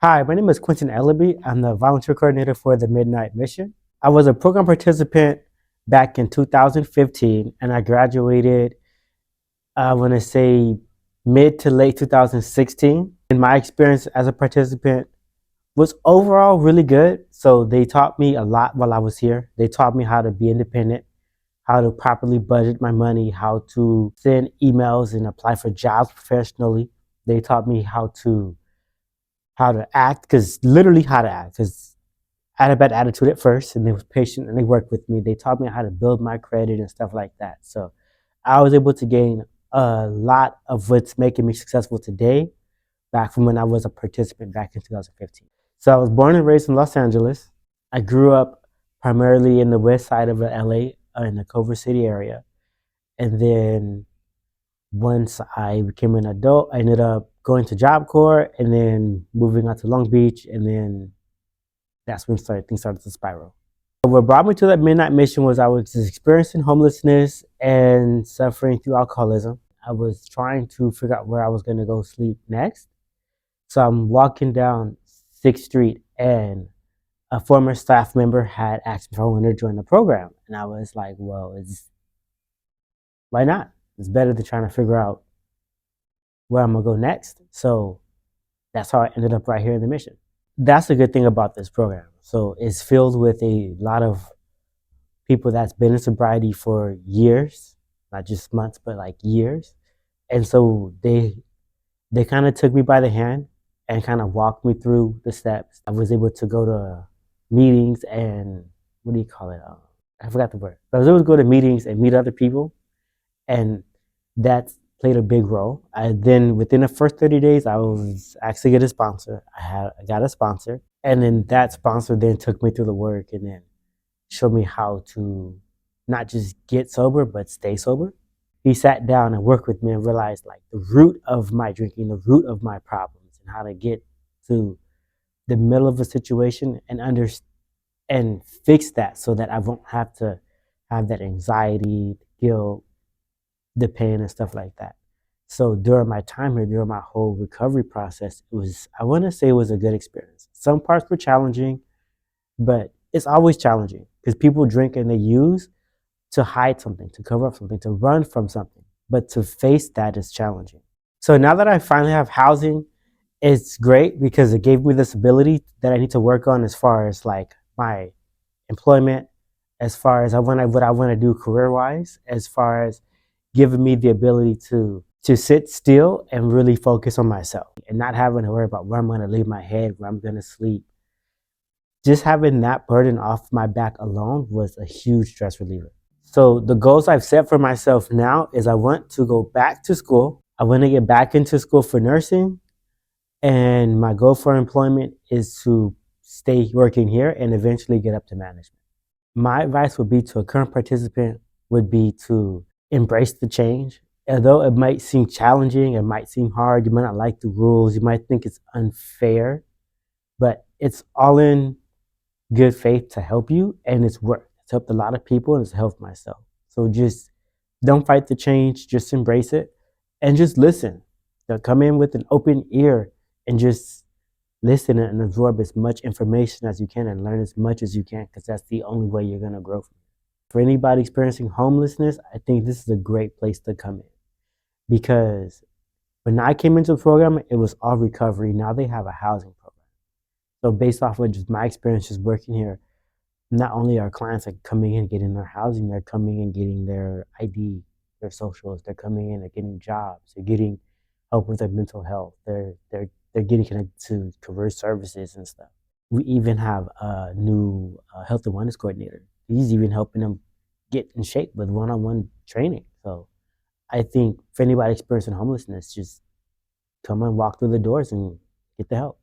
Hi, my name is Quentin E. I'm the volunteer coordinator for the Midnight Mission. I was a program participant back in 2015, and I graduated, I want to say, mid to late 2016. And my experience as a participant was overall really good. So they taught me a lot while I was here. They taught me how to be independent, how to properly budget my money, how to send emails and apply for jobs professionally. They taught me how to act, because literally how to act, because I had a bad attitude at first, and they was patient and they worked with me. They taught me how to build my credit and stuff like that. So I was able to gain a lot of what's making me successful today back from when I was a participant back in 2015. So I was born and raised in Los Angeles. I grew up primarily in the west side of LA, in the Culver City area. And then once I became an adult, I ended up going to Job Corps and then moving out to Long Beach, and then that's when things started to spiral. What brought me to that Midnight Mission was I was experiencing homelessness and suffering through alcoholism. I was trying to figure out where I was going to go sleep next. So I'm walking down 6th Street, and a former staff member had asked me if I wanted to join the program. And I was like, well, why not? It's better than trying to figure out where I'm going to go next. So that's how I ended up right here in the mission. That's the good thing about this program. So it's filled with a lot of people that's been in sobriety for years, not just months, but like years. And so they kind of took me by the hand and kind of walked me through the steps. I was able to go to meetings and, what do you call it? I forgot the word. But I was able to go to meetings and meet other people, and that played a big role. Then within the first 30 days, I was actually get a sponsor. I got a sponsor, and then that sponsor then took me through the work and then showed me how to not just get sober, but stay sober. He sat down and worked with me and realized like the root of my drinking, the root of my problems, and how to get to the middle of a situation and fix that so that I won't have to have that anxiety, guilt, the pain and stuff like that. So during my time here, during my whole recovery process, I want to say it was a good experience. Some parts were challenging, but it's always challenging because people drink and they use to hide something, to cover up something, to run from something. But to face that is challenging. So now that I finally have housing, it's great because it gave me this ability that I need to work on as far as like my employment, as far as what I want to do career-wise, as far as giving me the ability to sit still and really focus on myself and not having to worry about where I'm going to lay my head, where I'm going to sleep. Just having that burden off my back alone was a huge stress reliever. So the goals I've set for myself now is I want to go back to school. I want to get back into school for nursing. And my goal for employment is to stay working here and eventually get up to management. My advice would be to a current participant would be to embrace the change. Although it might seem challenging, it might seem hard, you might not like the rules, you might think it's unfair, but it's all in good faith to help you, and it's worked. It's helped a lot of people, and it's helped myself. So just don't fight the change, just embrace it, and just listen. Come in with an open ear and just listen and absorb as much information as you can and learn as much as you can, because that's the only way you're going to grow from it. For anybody experiencing homelessness, I think this is a great place to come in, because when I came into the program, it was all recovery. Now they have a housing program. So based off of just my experience just working here, not only are clients like coming in and getting their housing, they're coming in getting their ID, their socials, they're coming in and getting jobs, they're getting help with their mental health, they're getting connected to career services and stuff. We even have a new health and wellness coordinator. He's even helping them get in shape with one-on-one training. So I think for anybody experiencing homelessness, just come and walk through the doors and get the help.